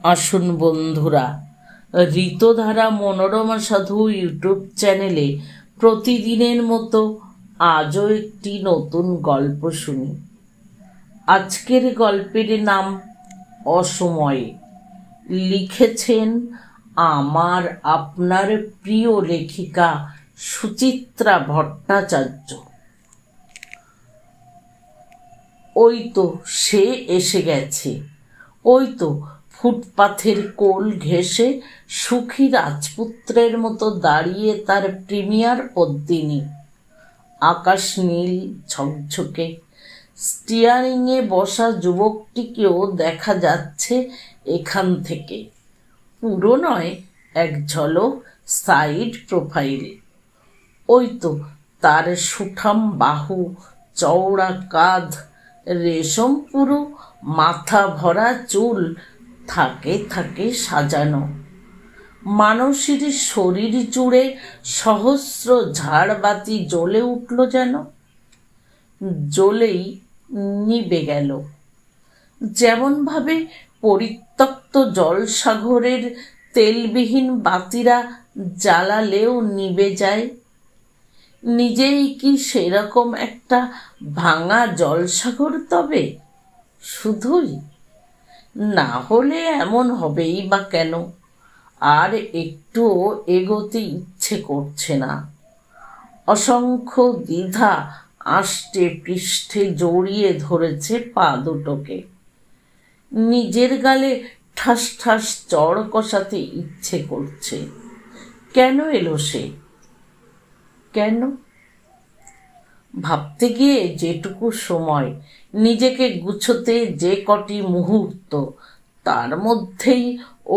আসুন বন্ধুরা, ঋতধারা মনোরমা সাধু ইউটিউব চ্যানেলে প্রতিদিনের মতো আজও একটি নতুন গল্প শুনি। আজকের গল্পের নাম অসময়ে। লিখেছেন আমার আপনার প্রিয় লেখিকা সুচিত্রা ভট্টাচার্য। ওই তো সে এসে গেছে, ওই তো ফুটপাথের কোল ঘেঁষে সুখী রাজপুত্রের মতো দাঁড়িয়ে তার প্রিমিয়ার পদ্মিনী। আকাশ নীল ঝকঝকে, স্টিয়ারিংয়ে বসা যুবকটিকেও দেখা যাচ্ছে এখান থেকে। পুরো নয়, এক ঝলক সাইড প্রোফাইল। ওই তো তার সুঠাম বাহু, চওড়া কাঁধ, রেশম পুরো মাথা ভরা চুল থাকে থাকে সাজানো। মানসীর শরীর জুড়ে সহস্র ঝাড়বাতি জ্বলে উঠল, যেন জ্বলেই নিবে গেল। যেমনভাবে পরিত্যক্ত জলসাগরের তেলবিহীন বাতিরা জ্বালালেও নিবে যায়। নিজেই কি সেরকম একটা ভাঙা জলসাগর তবে? শুধুই? না হলে এমন হবেই বা কেন? আর একটুও এগোতে ইচ্ছে করছে না। অসংখ্য দ্বিধা আষ্টে পৃষ্ঠে জড়িয়ে ধরেছে পা দুটোকে। নিজের গালে ঠাস ঠাস চড় কষাতে ইচ্ছে করছে। কেন এলো সে? কেন? ভাবতে গিয়ে যেটুকু সময়, নিজেকে গুছোতে যে কটি মুহূর্ত, তার মধ্যেই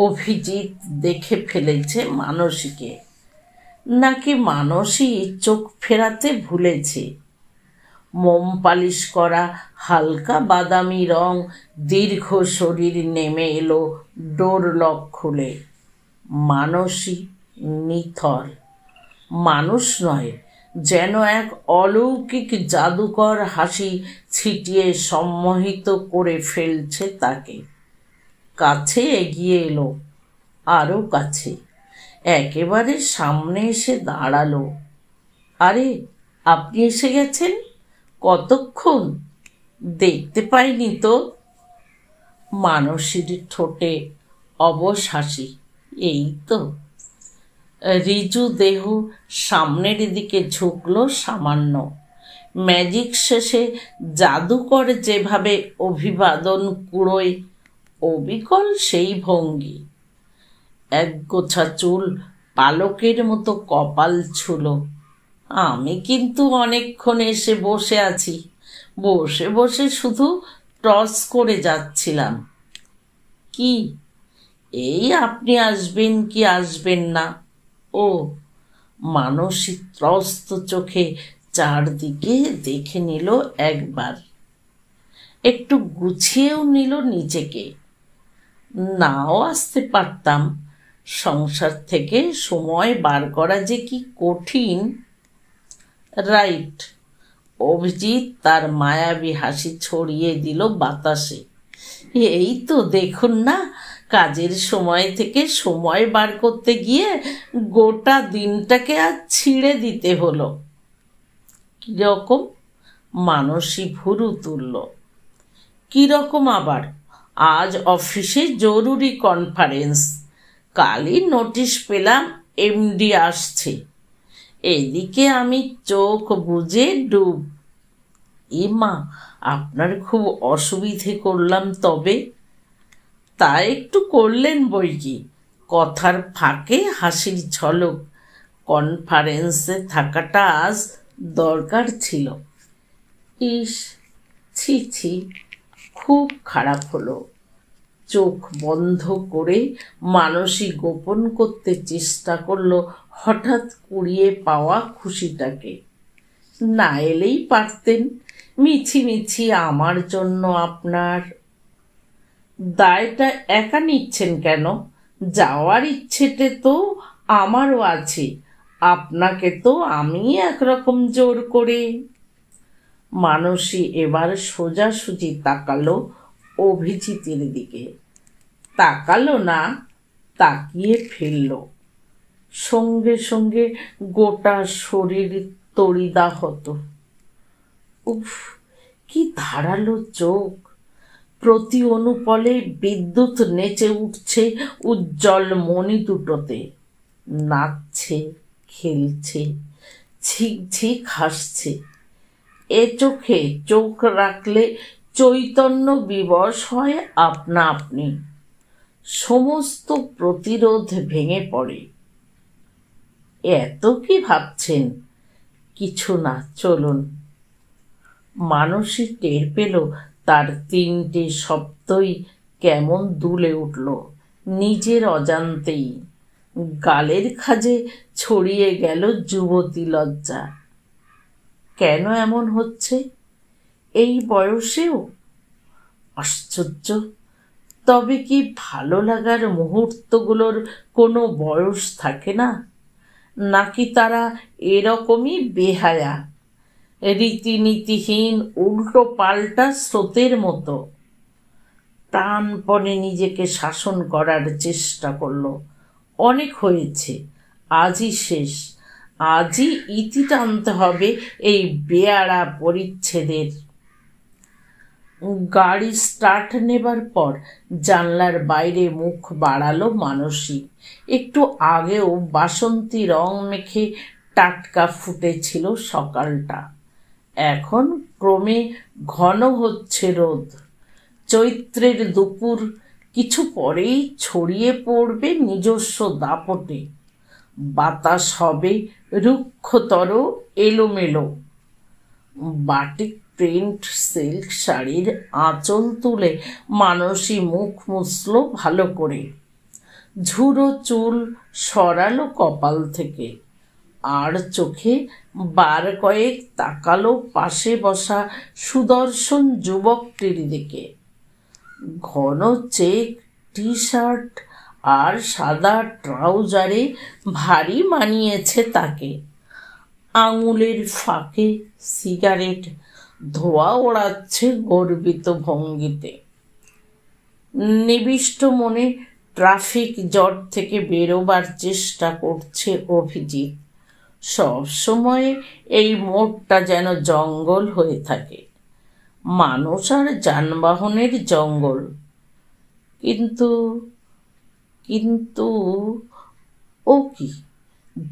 অভিজিৎ দেখে ফেলেছে মানসীকে। নাকি মানসী চোখ ফেরাতে ভুলেছে? মোম পালিশ করা হালকা বাদামি রং দীর্ঘ শরীর নেমে এলো ডোর লক খুলে। মানসী নিথর, মানুষ নয়, যেন এক অলৌকিক জাদুকর হাসি ছিটিয়ে সম্মোহিত করে ফেলছে তাকে। কাছে এগিয়ে এলো, আরও কাছে, একেবারে সামনে এসে দাঁড়ালো। আরে, আপনি এসে গেছেন? কতক্ষণ? দেখতে পাইনি তো। মানসীর ঠোঁটে অবশ হাসি। এই তো। ঋজু দেহ সামনের দিকে ঝুঁকল সামান্য। ম্যাজিক শেষে জাদুকর যেভাবে অভিবাদন কুড়োয়, অবিকল সেই ভঙ্গি। একগোছা চুল পালকের মতো কপাল ছুল। আমি কিন্তু অনেকক্ষণ এসে বসে আছি, বসে বসে শুধু টস করে যাচ্ছিলাম। কি, এই আপনি আসবেন কি আসবেন না? ও, মানসী ত্রস্ত চোখে চারদিকে দেখে নিল একবার, একটু গুছিয়েও নিল নিজেকে। নাও আসতে পারতাম, সংসার থেকে সময় বার করা যে কি কঠিন। রাইট। অভিজিৎ তার মায়াবী হাসি ছড়িয়ে দিল বাতাসে। এই তো দেখুন না, কাজের সময় থেকে সময় বার করতে গিয়ে গোটা দিনটাকে আজ ছিঁড়ে দিতে হলো। কিরকম? মানসী ভুরু তুলল। কিরকম আবার? আজ অফিসে জরুরি কনফারেন্স, কালই নোটিশ পেলাম এমডি আসছে। এদিকে আমি চোখ বুজে ডুব। মা, আপনার খুব অসুবিধে করলাম তবে? তা একটু করলেন বই কি। কথার ফাঁকে হাসির ঝলক। কনফারেন্সে থাকাটা আজ দরকার ছিল। ইস, ছি ছি, খুব খারাপ হলো। চোখ বন্ধ করে মানসী গোপন করতে চেষ্টা করলো হঠাৎ কুড়িয়ে পাওয়া খুশিটাকে। না এলেই পারতেন, মিছিমিছি আমার জন্য আপনার। দায়টা একা নিচ্ছেন কেন? যাওয়ার ইচ্ছেতে তো আমারও আছে, আপনাকে তো আমি একরকম জোর করে। মানসী এবার সোজাসুজি তাকালো অভিজিতের দিকে। তাকালো না, তাকিয়ে ফেলল। সঙ্গে সঙ্গে গোটা শরীর তড়িদাহত। উফ, কি ধারালো চোখ! প্রতি অনুপলে বিদ্যুৎ নেচে উঠছে উজ্জ্বল মণি দুটোতে। নাচছে, খেলছে, ঝিকঝিক হাসছে। এ চোখে চোখ রাখলে চৈতন্য বিবশ হয় আপনা আপনি। সমস্ত প্রতিরোধ ভেঙে পড়ে। এত কি ভাবছেন? কিছু না, চলুন। মানসী টের পেল তার 3টে শব্দই কেমন দুলে উঠল নিজের অজান্তেই। গালের খাজে ছড়িয়ে গেল যুবতী লজ্জা। কেন এমন হচ্ছে এই বয়সেও? আশ্চর্য! তবে কি ভালো লাগার মুহূর্তগুলোর কোনো বয়স থাকে না? নাকি তারা এরকমই বেহায়া, রীতিনীতিহীন, উল্টো পাল্টা স্রোতের মতো? প্রাণপণে নিজেকে শাসন করার চেষ্টা করল। অনেক হয়েছে, আজই শেষ। আজই ইতি টানতে হবে এই বেয়াড়া পরিচ্ছেদের। গাড়ি স্টার্ট নেবার পর জানলার বাইরে মুখ বাড়ালো মানসী। একটু আগেও বাসন্তী রং মেখে টাটকা ফুটেছিল সকালটা। এখন ক্রমে ঘন হচ্ছে রোদ। চৈত্রের দুপুর কিছু পরেই ছড়িয়ে পড়বে নিজস্ব দাপটে। বাতাস হবে রুক্ষতর, এলোমেলো। বাটিক প্রিন্ট সিল্ক শাড়ির আঁচল তুলে মানসী মুখ মুছল ভালো করে। ঝুড়ো চুল সরালো কপাল থেকে, আর চোখে বার কয়েক তাকালো পাশে বসা সুদর্শন যুবকটির দিকে। ঘন চেক টি শার্ট আর সাদা ট্রাউজারে ভারী মানিয়েছে তাকে। আঙুলের ফাঁকে সিগারেট ধোঁয়া ওড়াচ্ছে গর্বিত ভঙ্গিতে। নিবিষ্ট মনে ট্রাফিক জট থেকে বেরোবার চেষ্টা করছে অভিজিৎ। সবসময় এই মোড়টা যেন জঙ্গল হয়ে থাকে, মানুষ আর যানবাহনের জঙ্গল। কিন্তু কিন্তু ও কি,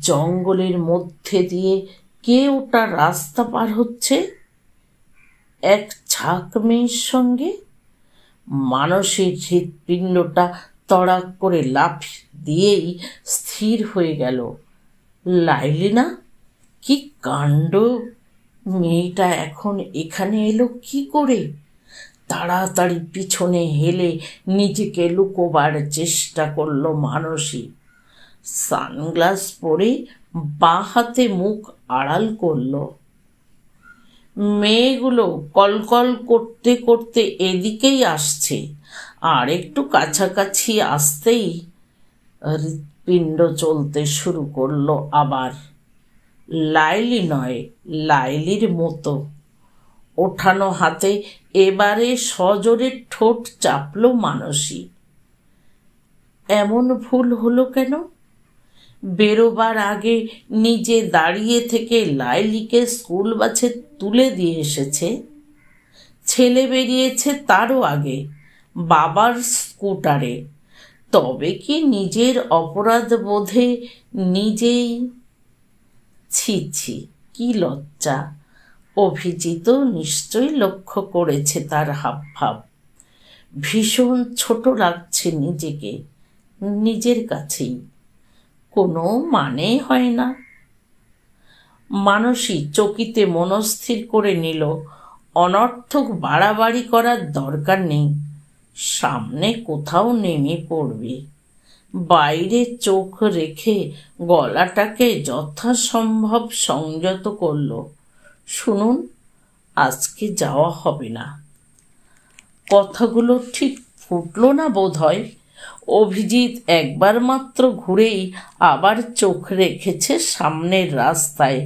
জঙ্গলের মধ্যে দিয়ে কে ওটা রাস্তা পার হচ্ছে এক ঝাঁক মেয়ের সঙ্গে? মানসীর হৃৎপিণ্ডটা তড়াক করে লাফ দিয়েই স্থির হয়ে গেল। লাইলি না? কি কাণ্ড! মেয়েটা এখন এখানে এলো কি করে? তাড়াতাড়ি পিছনে হেলে নিজেকে লুকোবার চেষ্টা করল মানসী। সানগ্লাস পরে বাঁ হাতে মুখ আড়াল করল। মেয়েগুলো কলকল করতে করতে এদিকেই আসছে, আর একটু কাছাকাছি আসতেই হৃৎপিণ্ড চলতে শুরু করলো আবার। লাইলি নয়, লাইলির মতো। ওঠানো হাতে এবারে সজোরে ঠোঁট চাপল মানসী। এমন ভুল হলো কেন? বেরোবার আগে নিজে দাঁড়িয়ে থেকে লাইলিকে স্কুল বাসে তুলে দিয়ে এসেছে। ছেলে বেরিয়েছে তারও আগে, বাবার স্কুটারে। তবে কি নিজের অপরাধ বোধে নিজেই? ছি ছি, কি লজ্জা! অভিজিৎ নিশ্চয়ই লক্ষ্য করেছে তার হাবভাব। ভীষণ ছোট লাগছে নিজেকে, নিজের কাছেই। কোনো মানে হয় না। মানসী চকিতে মনস্থির করে নিল অনর্থক বাড়াবাড়ি করার দরকার নেই। সামনে কোথাও নেমে পড়বে। বাইরে চোখ রেখে গলাটাকে যথাসম্ভব সংযত করল। শুনুন, আজকে যাওয়া হবে না। কথাগুলো ঠিক ফুটল না বোধ হয়। অভিজিৎ একবার মাত্র ঘুরেই আবার চোখ রেখেছে সামনের রাস্তায়।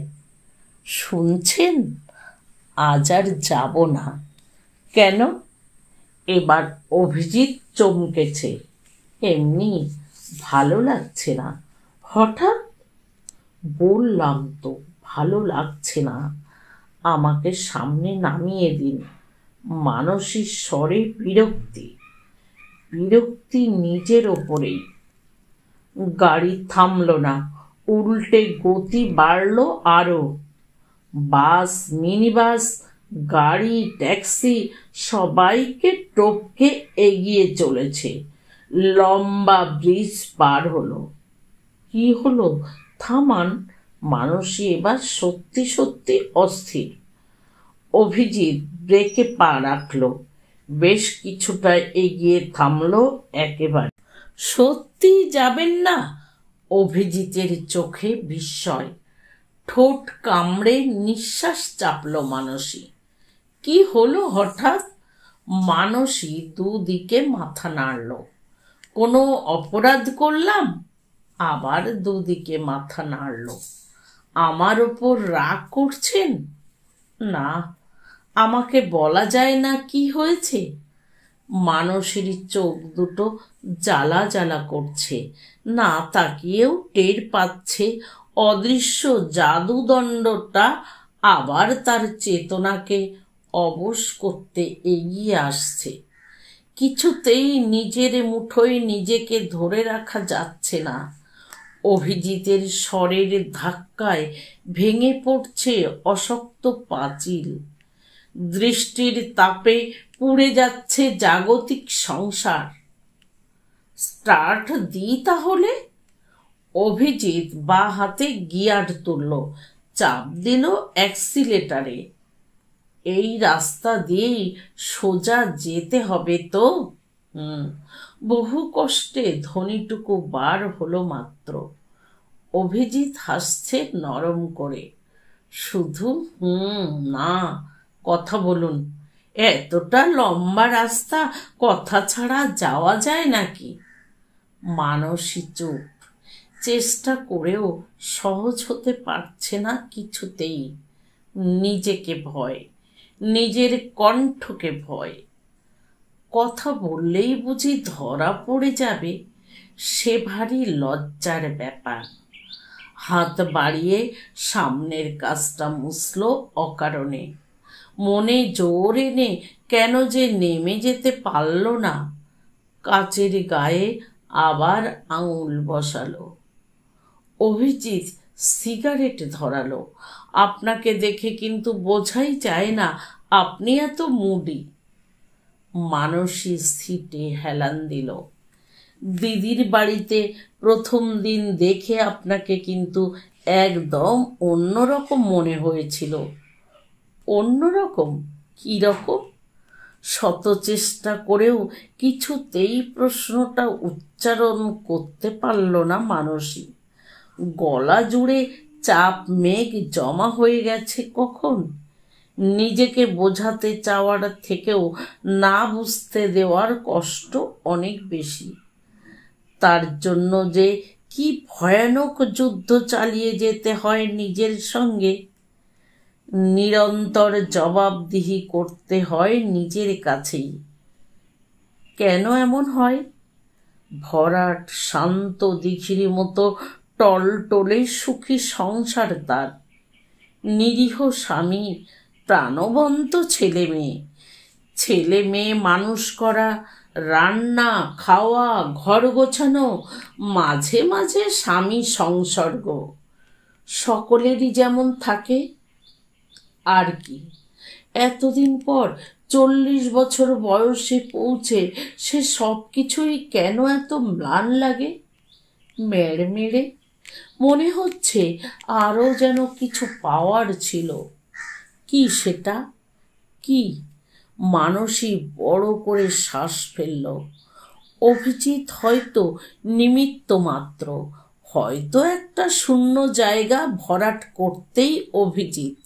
শুনছেন, আজ আর যাব না। কেন? এবার অভিজিৎ চমকেছে। এমনি ভালো লাগছে না। হঠাৎ বললাম তো ভালো লাগছে না, আমাকে সামনে নামিয়ে দিন। মানসিক স্বরে বিরক্তি, বিরক্তি নিজের ওপরেই। গাড়ি থামল না, উল্টে গতি বাড়ল আরো। বাস, মিনি বাস, গাড়ি, ট্যাক্সি সবাইকে টপকে এগিয়ে চলেছে। লম্বা ব্রিজ পার হলো। কি হলো? থামান। মানসী এবার সত্যি সত্যি অস্থির। অভিজিৎ ব্রেকে পা রাখল, বেশ কিছুটা এগিয়ে থামলো একেবারে। সত্যি যাবেন না? অভিজিতের চোখে বিস্ময়। ঠোঁট কামড়ে নিঃশ্বাস চাপল মানসী। কি হলো হঠাৎ? মানসী দুদিকে মাথা নাড়ল। কোনো অপরাধ করলাম? আবার দুদিকে মাথা নাড়ল। আমার ওপর রাগ করছেন? না, আমাকে বলা যায় না কি হয়েছে? মানসীর চোখ দুটো জ্বালা জ্বালা করছে। না তাকিয়েও টের পাচ্ছে অদৃশ্য জাদুদণ্ডটা আবার তার চেতনাকে অবশ করতে এগিয়ে আসছে। কিছুতেই নিজের মুঠোয় নিজেকে ধরে রাখা যাচ্ছে না। অভিজিতের স্বরের ধাক্কায় ভেঙে পড়ছে অশক্ত পাঁচিল। দৃষ্টির তাপে পুড়ে যাচ্ছে জাগতিক সংসার। স্টার্ট দিই তাহলে। অভিজিৎ বা হাতে গিয়ার তুলল, চাপ দিল অ্যাক্সিলেটারে। এই রাস্তা দিয়েই সোজা যেতে হবে তো। বহু কষ্টে ধ্বনিটুকু বার হলো মাত্র। অভিজিৎ হাসছে নরম করে। শুধু না, কথা বলুন। এতটা লম্বা রাস্তা কথা ছাড়া যাওয়া যায় নাকি? মানসী চুপ। চেষ্টা করেও সহজ হতে পারছে না কিছুতেই। নিজেকে ভয়, নিজের কণ্ঠকে ভয়। কথা বললেই বুঝি ধরা পড়ে যাবে? সে ভারী লজ্জার ব্যাপার। হাত বাড়িয়ে সামনের কাজটা মুছল অকারণে। মনে জোর এনে কেন যে নেমে যেতে পারল না। কাচের গায়ে আবার আঙুল বসালো। অভিজিৎ সিগারেট ধরালো। আপনাকে দেখে কিন্তু বোঝাই যায় না আপনি এত মুডি। মানসী সিটে হেলান দিল। দিদির বাড়িতে প্রথম দিন দেখে আপনাকে কিন্তু একদম অন্যরকম মনে হয়েছিল। অন্যরকম? কি রকম? শত চেষ্টা করেও কিছুতেই প্রশ্নটা উচ্চারণ করতে পারল না মানসী। গলা জুড়ে চাপ মেঘ জমা হয়ে গেছে কখন। নিজেকে বোঝাতে চাওয়ার থেকেও না বুঝতে দেওয়ার কষ্ট অনেক বেশি। তার জন্য যে কি ভয়ানক যুদ্ধ চালিয়ে যেতে হয় নিজের সঙ্গে। নিরন্তর জবাবদিহি করতে হয় নিজের কাছেই। কেন এমন হয়? ভরাট শান্ত দিঘির মতো টলটলে সুখী সংসার তার। নিরীহ স্বামী, প্রাণবন্ত ছেলে মেয়ে। ছেলে মেয়ে মানুষ করা, রান্না খাওয়া, ঘর গোছানো, মাঝে মাঝে স্বামী সংসর্গ। সকলেরই যেমন থাকে। আর কি? এতদিন পর 40 বছর বয়সে পৌঁছে সে সব কিছুই কেন এত ম্লান লাগে? মেড়ে মেড়ে মনে হচ্ছে আরও যেন কিছু পাওয়ার ছিল। কি সেটা? কি? মানসী বড় করে শ্বাস ফেলল। অভিজিৎ হয়তো নিমিত্ত মাত্র, হয়তো একটা শূন্য জায়গা ভরাট করতেই অভিজিৎ।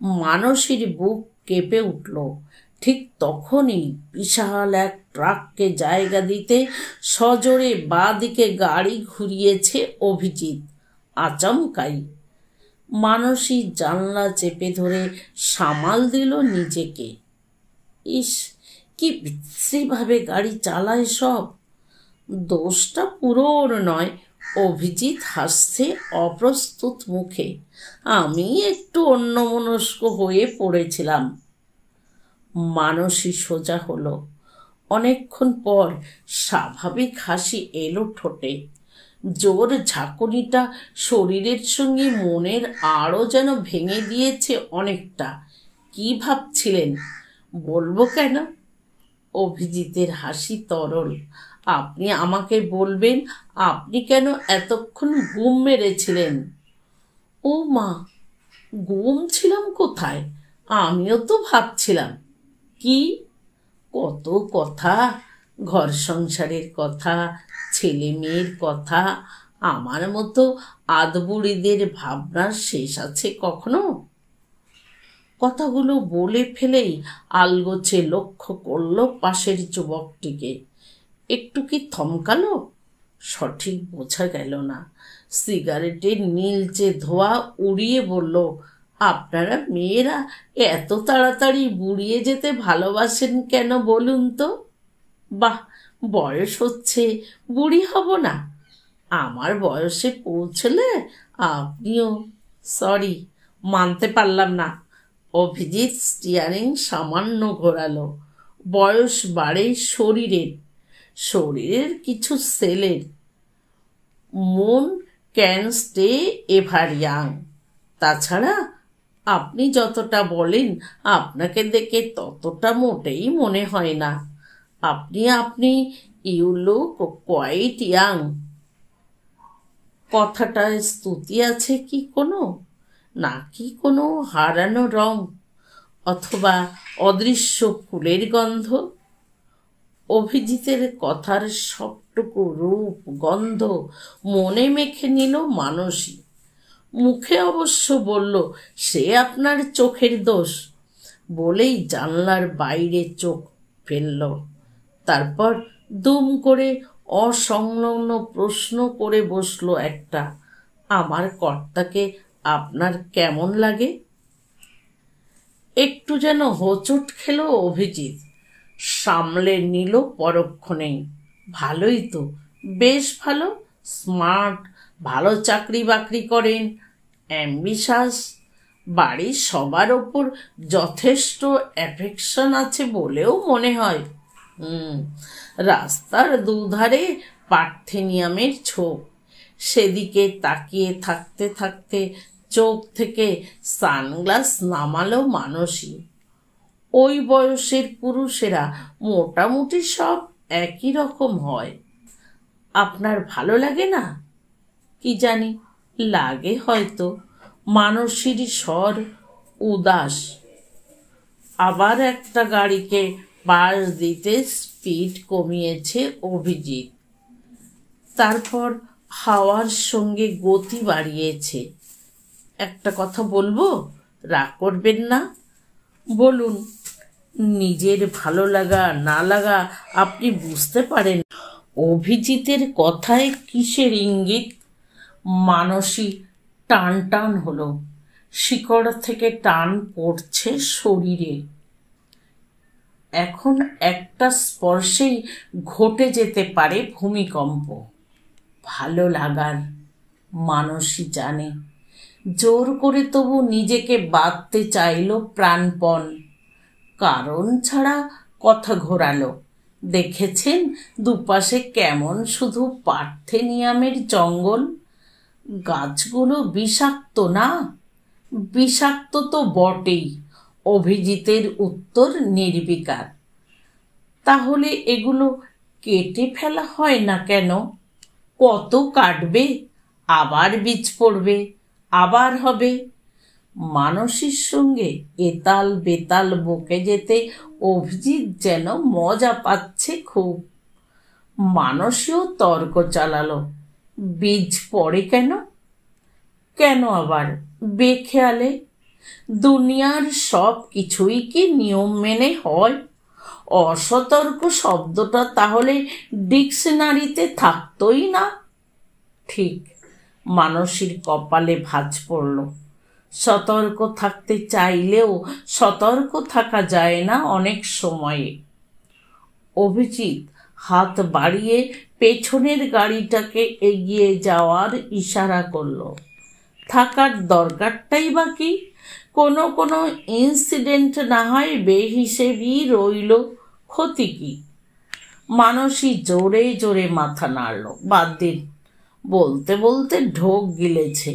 মানসীর বুক কেঁপে উঠল। ঠিক তখনই বিশাল এক ট্রাককে জায়গা দিতে সজোরে বাঁ দিকে গাড়ি ঘুরিয়েছে অভিজিৎ। আচমকাই মানসী জানলা চেপে ধরে সামাল দিল নিজেকে। ইস, কি বিশ্রীভাবে গাড়ি চালায় সব। দোষটা পুরো ওর নয়। অভিজিৎ হাসছে অপ্রস্তুত মুখে। আমি একটু অন্যমনস্ক হয়ে পড়েছিলাম। মানসী সোজা হলো। অনেকক্ষণ পর স্বাভাবিক হাসি এলো ঠোঁটে। জোর ঝাঁকুনিটা শরীরের সঙ্গে মনের আরও যেন ভেঙে দিয়েছে অনেকটা। কি ভাবছিলেন? বলবো কেন? অভিজিতের হাসি তরল। আপনি আমাকে বলবেন আপনি কেন এতক্ষণ ঘুম মেরেছিলেন? ও মা, ঘুম ছিলাম কোথায়? আমিও তো ভাবছিলাম। কি? কত কথা, ঘর সংসারের কথা, ছেলে মেয়ের কথা। আমার মতো আদবুড়িদের ভাবনার শেষ আছে কখনো? কথাগুলো বলে ফেলেই আলগোছে লক্ষ্য করল পাশের যুবকটিকে। একটু কি থমকালো? সঠিক বোঝা গেল না। সিগারেটের নীলচে ধোঁয়া উড়িয়ে বলল, আপনারা মেয়েরা এত তাড়াতাড়ি বুড়িয়ে যেতে ভালোবাসেন কেন বলুন তো? বাহ, বয়স হচ্ছে, বুড়ি হব না? আমার বয়সে পৌঁছলে আপনিও। সরি, মানতে পারলাম না। অভিজিৎ স্টিয়ারিং সামান্য ঘোরালো। বয়স বাড়ে শরীরের, শরীরের কিছু সেলের। মন ক্যান স্টে এভার ইয়াং। তাছাড়া আপনি যতটা বলেন আপনাকে দেখে ততটা মোটেই মনে হয় না। আপনি ইউ লুক কোয়াইট ইয়াং। কথাটায় স্তুতি আছে কি কোনো, নাকি কোনো হারানো রং, অথবা অদৃশ্য ফুলের গন্ধ? অভিজিতের কথার সবটুকু রূপ গন্ধ মনে মেখে নিল মানসী। মুখে অবশ্য বলল, সে আপনার চোখের দোষ, বলেই জানলার বাইরে চোখ ফেলল। তারপর দুম করে অসংলগ্ন প্রশ্ন করে বসলো একটা, আমার কর্তাকে আপনার কেমন লাগে? একটু যেন হোঁচট খেল অভিজিৎ। সামলে নিল পরক্ষণেই। ভালোই তো, বেশ ভালো, স্মার্ট, ভালো চাকরি বাকরি করেন, অ্যাম্বিশাস, বাড়ির সবার ওপর যথেষ্ট অ্যাফেকশন আছে বলেও মনে হয়। রাস্তার দুধারে পার্থেনিয়ামের ছোপ। সেদিকে তাকিয়ে থাকতে থাকতে চোখ থেকে সানগ্লাস নামালো মানসী। ওই বয়সের পুরুষেরা মোটামুটি সব একই রকম হয়। আপনার ভালো লাগে না? কি জানি, লাগে হয়তো। মানসীর স্বর উদাস। আবার একটা গাড়িকে পাশ দিতে স্পিড কমিয়েছে অভিজিৎ। তারপর হাওয়ার সঙ্গে গতি বাড়িয়েছে। একটা কথা বলবো, রাগ করবেন না? বলুন। নিজের ভালো লাগা না লাগা আপনি বুঝতে পারেন। অভিজিতের কথায় কিসের ইঙ্গিত? মানসী টান টান হলো। শিকড় থেকে টান পড়ছে শরীরে। এখন একটা স্পর্শেই ঘটে যেতে পারে ভূমিকম্প। ভালো লাগার, মানসী জানে। জোর করে তবু নিজেকে বাঁধতে চাইল প্রাণপণ। কারণ ছাড়া কথা ঘোরালো। দেখেছেন দুপাশে কেমন শুধু পার্থেনিয়ামের জঙ্গল? গাছগুলো বিষাক্ত না? বিষাক্ত তো বটেই। অভিজিতের উত্তর নির্বিকার। তাহলে এগুলো কেটে ফেলা হয় না কেন? কত কাটবে, আবার বীজ পড়বে, আবার হবে। মানসীর সঙ্গে এতাল বেতাল বকে যেতে অভিজিৎ যেন মজা পাচ্ছে খুব। মানসীও তর্ক চালালো, বীজ পড়ে কেন? কেন আবার বেখেয়ালে? দুনিয়ার সব কিছুই কি নিয়ম মেনে হয়? অসতর্ক শব্দটা তাহলে ডিকশনারিতে থাকতোই না। ঠিক। মানসীর কপালে ভাঁজ পড়ল। সতর্ক থাকতে চাইলেও সতর্ক থাকা যায় না অনেক সময়ে। অভিজিৎ হাত বাড়িয়ে পেছনের গাড়িটাকে এগিয়ে যাওয়ার ইশারা করল। থাকার দরকারটাই বা কি? কোনো কোনো ইনসিডেন্ট না হয় বেহিসেবি রইল, ক্ষতি কি? মানসী জোরে জোরে মাথা নাড়ল। বাদ দিন, বলতে বলতে ঢোক গিলেছে।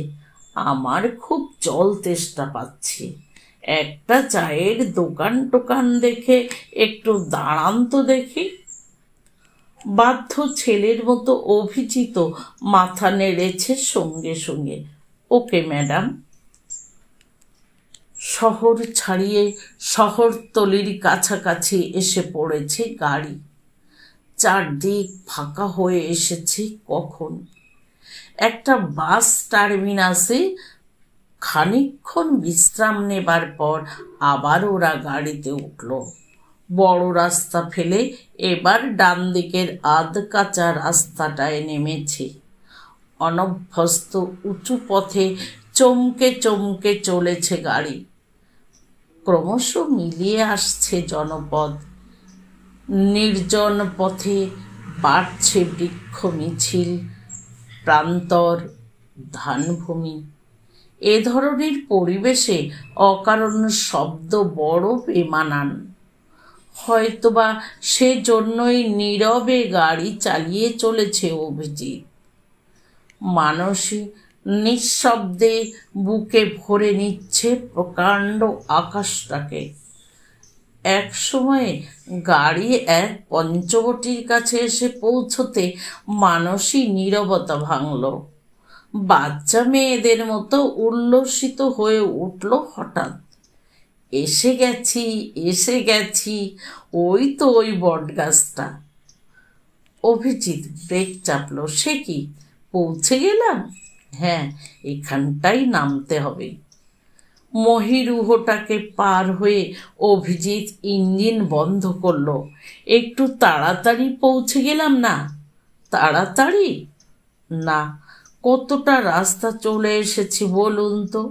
আমার খুব জল তেষ্টা পাচ্ছে। একটা চায়ের দোকান টোকান দেখে একটু দাঁড়ান তো দেখি। বাধ্য ছেলের মতো অভিজিৎ মাথা নেড়েছে সঙ্গে সঙ্গে। Okay madam. শহর ছাড়িয়ে শহরতলির কাছাকাছি এসে পড়েছে গাড়ি। চারদিক ফাঁকা হয়ে এসেছে কখন। একটা বাস টার্মিনাসে খানিকক্ষণ বিশ্রাম নেবার পর আবার ওরা গাড়িতে উঠল। বড় রাস্তা ফেলে এবার ডান দিকের আধ কাঁচা রাস্তাটায় নেমেছে। অনভ্যস্ত উঁচু পথে চমকে চমকে চলেছে গাড়ি। ক্রমশ মিলিয়ে আসছে জনপদ। নির্জন পথে বাড়ছে বৃক্ষ মিছিল, প্রান্তর, ধানভূমি। এ ধরনের পরিবেশে অকারণ শব্দ বড় বেমানান। হয়তোবা সেজন্যই নীরবে গাড়ি চালিয়ে চলেছে অভিজিৎ। মানসী নিঃশব্দে বুকে ভরে নিচ্ছে প্রকাণ্ড আকাশটাকে। এক সময়ে গাড়ি এক পঞ্চবটির কাছে এসে পৌঁছতে মানসী নীরবতা ভাঙল। বাচ্চা মেয়েদের মতো উল্লসিত হয়ে উঠল হঠাৎ। এসে গেছি, এসে গেছি, ওই তো ওই বটগাছটা। অভিজিৎ ব্রেক চাপল। সে কি, পৌঁছে গেলাম? হ্যাঁ, এখানটাই নামতে হবে। মহিরুহটাকে পার হয়ে অভিজিৎ ইঞ্জিন বন্ধ করল। একটু তাড়াতাড়ি পৌঁছে গেলাম না? তাড়াতাড়ি না, কতটা রাস্তা চলে এসেছি বলুন তো।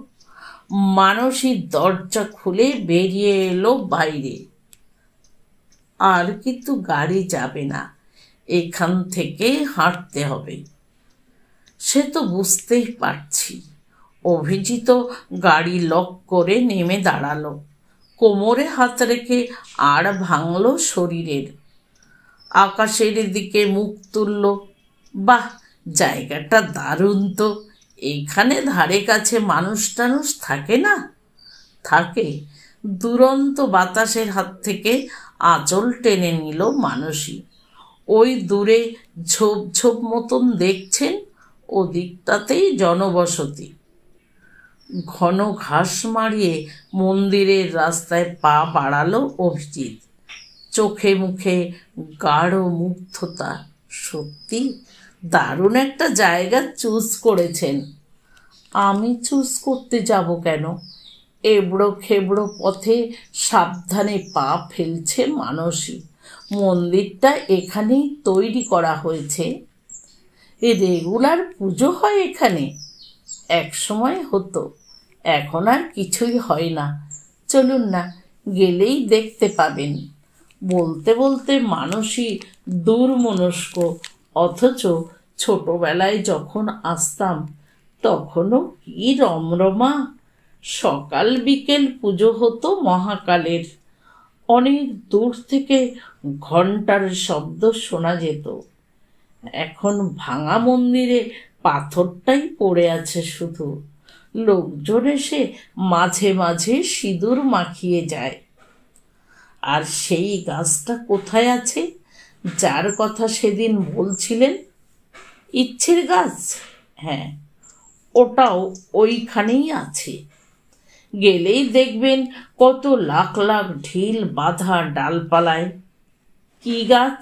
মানসী দরজা খুলে বেরিয়ে এলো বাইরে। আর কিন্তু গাড়ি যাবে না, এখান থেকে হাঁটতে হবে। সে তো বুঝতেই পারছি। অভিজিৎ গাড়ি লক করে নেমে দাঁড়ালো। কোমরে হাত রেখে আড় ভাঙল শরীরের। আকাশের দিকে মুখ তুলল। বাহ, জায়গাটা দারুণ তো। এইখানে ধারে কাছে মানুষ টানুষ থাকে না? থাকে। দুরন্ত বাতাসের হাত থেকে আঁচল টেনে নিল মানসী। ওই দূরে ঝোপ ঝোপ মতন দেখছেন, ওদিকটাতেই জনবসতি। ঘন ঘাস মারিয়ে মন্দিরের রাস্তায় পা বাড়ালো অভিজিৎ। চোখে মুখে গাঢ় মুগ্ধতা। সত্যি দারুণ একটা জায়গা চুজ করেছেন। আমি চুজ করতে যাব কেন? এবড়ো খেবড়ো পথে সাবধানে পা ফেলছে মানসী। মন্দিরটা এখানেই তৈরি করা হয়েছে। রেগুলার পুজো হয় এখানে? এক সময় হতো, এখন আর কিছুই হয় না। চলুন না, গেলেই দেখতে পাবেন। বলতে বলতে মানসী দূরমনস্ক, অথচ ছোটবেলায় যখন আসতাম তখনও কি রমরমা। সকাল বিকেল পুজো হতো মহাকালের। অনেক দূর থেকে ঘণ্টার শব্দ শোনা যেত। এখন ভাঙা মন্দিরে পাথরটাই পড়ে আছে শুধু। লোকজন এসে মাঝে মাঝে সিঁদুর মাখিয়ে যায়। আর সেই গাছটা কোথায় আছে যার কথা সেদিন বলছিলেন? ইচ্ছের গাছ? হ্যাঁ, ওটাও ওইখানেই আছে। গেলেই দেখবেন কত লাখ লাখ ঢিল বাঁধা ডালপালায়। কি গাছ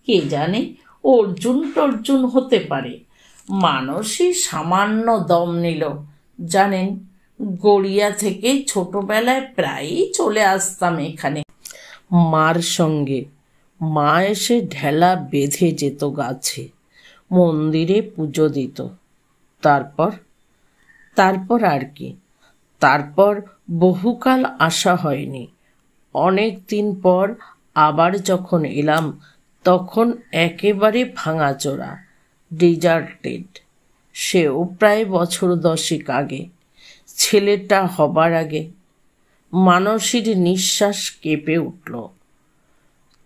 কে জানে, অর্জুন টর্জুন হতে পারে। মানসী সামান্য দম নিল। জানেন, গড়িয়া থেকে ছোটবেলায় প্রায়ই চলে আসতাম এখানে মার সঙ্গে। মা এসে ঢেলা বেঁধে যেত গাছে, মন্দিরে পুজো দিত। তারপর আর কি? তারপর বহুকাল আসা হয়নি। অনেক দিন পর আবার যখন এলাম তখন একেবারে ভাঙাচোরা, ডিজার্টেড। সেও প্রায় বছর 10 আগে, ছেলেটা হবার আগে। মানসীর নিঃশ্বাস কেঁপে উঠল।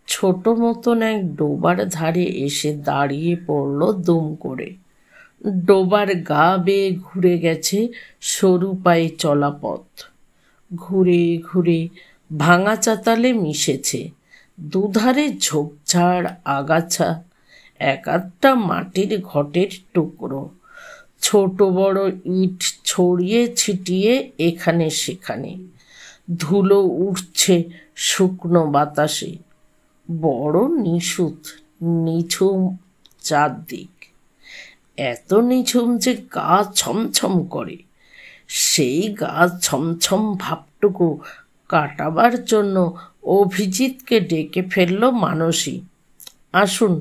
ছোট মতন এক ডোবার ধারে এসে দাঁড়িয়ে পড়ল দুম করে। ডোবার গা বেয়ে ঘুরে গেছে সরু পায়ে চলা পথ। ঘুরে ঘুরে ভাঙা চাতালে মিশেছে। দুধারে ঝোপঝাড়, আগাছা, এক আধটা মাটির ঘটের টুকরো, ছোট বড় ইট ছড়িয়ে ছিটিয়ে এখানে সেখানে। ধুলো উঠছে শুকনো বাতাসে। বড় নিশুত, নিঝুম চারদিক। এত নিঝুম যে গা ছমছম করে। সেই গা ছমছম ভাবটুকু কাটাবার জন্য অভিজিৎকে ডেকে ফেলল মানসী। আসুন।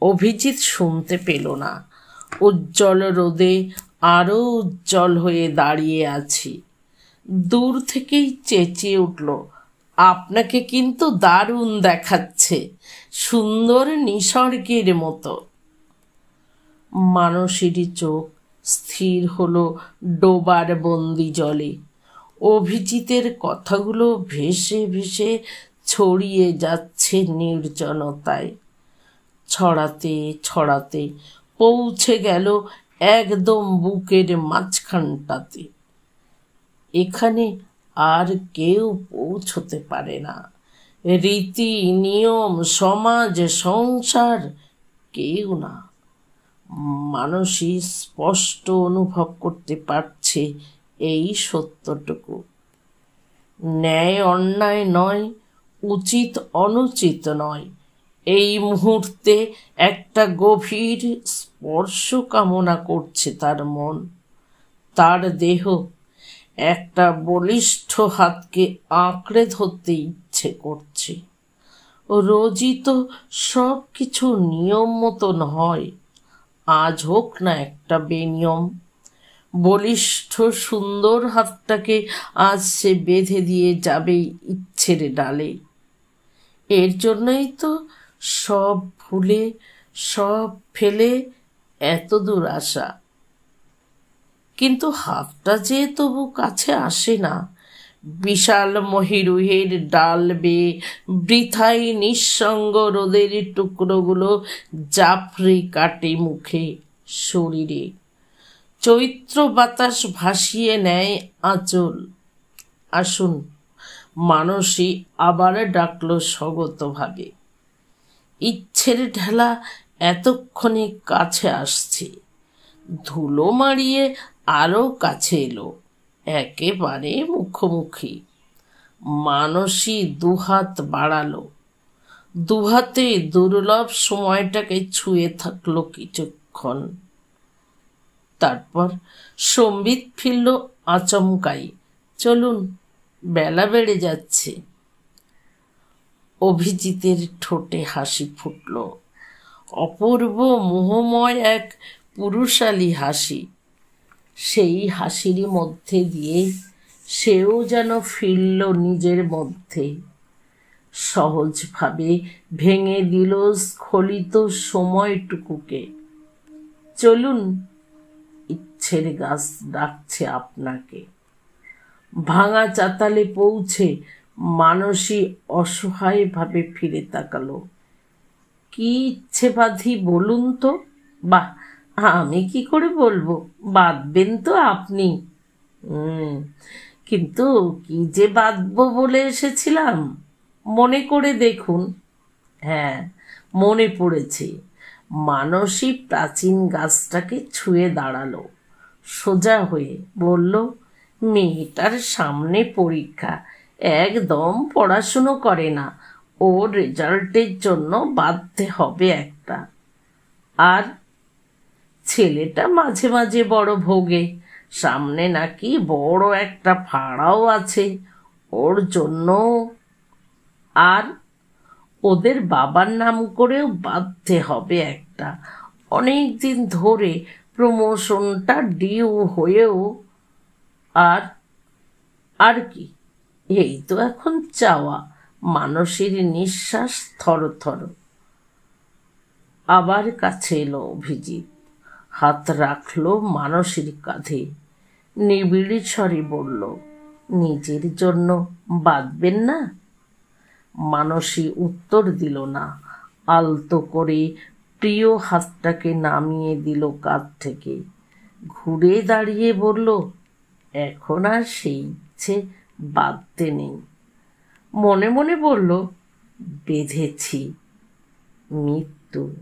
অভিজিৎ শুনতে পেল না। উজ্জ্বল রোদে আরো উজ্জ্বল হয়ে দাঁড়িয়ে আছি। দূর থেকেই চেঁচিয়ে উঠল, আপনাকে কিন্তু দারুণ দেখাচ্ছে, সুন্দর নিসর্গের মতো। মানসীর চোখ স্থির হলো ডোবার বন্দি জলে। অভিজিতের কথাগুলো ভেসে ভেসে ছড়িয়ে যাচ্ছে নির্জনতায়। ছড়াতে ছড়াতে পৌঁছে গেল একদম বুকের মাঝখানটাতে। এখানে আর কেউ পৌঁছতে পারে না। রীতি, নিয়ম, সমাজ, সংসার, কেউ না। মানসী স্পষ্ট অনুভব করতে পারছে এই সত্যটুকু। ন্যায় অন্যায় নয়, উচিত অনুচিত নয়, এই মুহূর্তে একটা গভীর স্পর্শ কামনা করছে তার মন, তার দেহ। একটা বলিষ্ঠ হাতকে আঁকড়ে ধরতে ইচ্ছে করছে। রোজই তো সব কিছু নিয়ম মতন হয়, আজ হোক না একটা বেনিয়ম। বলিষ্ঠ সুন্দর হাতটাকে আজ সে বেঁধে দিয়ে যাবে ইচ্ছের ডালে। এর জন্যই তো সব ভুলে, সব ফেলে এত দূর আসা। কিন্তু হাতটা যে তবু কাছে আসে না। বিশাল মহিরুহের ডাল বেয়ে বৃথাই নিঃসঙ্গ রোদের টুকরোগুলো জাফরি কাটে মুখে, শরীরে। চৈত্র বাতাস ভাসিয়ে নেয় আঁচল। আসুন। মানসী আবার ডাকল স্বগতভাবে। ইচ্ছের ঢেলা এতক্ষণে কাছে আসছে। ধুলো মারিয়ে আরো কাছে এলো, একেবারে মুখোমুখি। মানসী দুহাত বাড়ালো। দুহাতে দুর্লভ সময়টাকে ছুঁয়ে থাকলো কিছুক্ষণ। তারপর সম্বিত ফিরল আচমকাই। চলুন, বেলা বেড়ে যাচ্ছে। অভিজিতের ঠোঁটে হাসি ফুটল, অপূর্ব মোহময় এক পুরুষালী হাসি। সেই হাসির মধ্যে দিয়ে সেও যেন ফিরল নিজের মধ্যে। সহজভাবে ভেঙে দিল স্খলিত সময়টুকুকে। চলুন, ইচ্ছের গাছ ডাকছে আপনাকে। ভাঙা চাতালে পৌঁছে মানসী অসহায়ভাবে ফিরে তাকালো। কি ইচ্ছে বাঁধি বলুন তো? বাহ, আমি কি করে বলবো, বাঁধবেন তো আপনি। কিন্তু কি যে বাঁধবো বলে এসেছিলাম, মনে করে দেখুন। হ্যাঁ, মনে পড়েছে। মানসী প্রাচীন গাছটাকে ছুঁয়ে দাঁড়ালো সোজা হয়ে, বলল, মেয়েটার সামনে পরীক্ষা, একদম পড়াশুনো করে না, ওর রেজাল্টের জন্য বাঁধতে হবে একটা। আর ছেলেটা মাঝে মাঝে বড় ভোগে, সামনে নাকি বড় একটা ফাড়াও আছে ওর জন্য। আর ওদের বাবার নাম করেও বাঁধতে হবে একটা। অনেক দিন ধরে প্রমোশনটা ডিউ হয়েও। আর আর কি, এই তো এখন চাওয়া। মানসীর নিঃশ্বাস থরথর। আবার কাছে এলো অভিজিৎ, হাত রাখলো মানসীর কাঁধে, নিবিড় স্বরে বলল, নিজের জন্য বাঁধবেন না? মানসী উত্তর দিল না, আলতো করে প্রিয় হাতটাকে নামিয়ে দিল কাঁধ থেকে, ঘুরে দাঁড়িয়ে বলল, এখন আর সেই ইচ্ছে বাঁধতে নেই। মনে মনে বলল, বেঁধেছি মৃত্যু।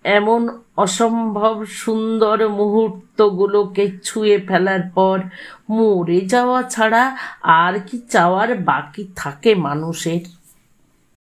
এমন অসম্ভব সুন্দর মুহূর্তগুলোকে ছুঁয়ে ফেলার পর মরে যাওয়া ছাড়া আর কি চাওয়ার বাকি থাকে মানুষের?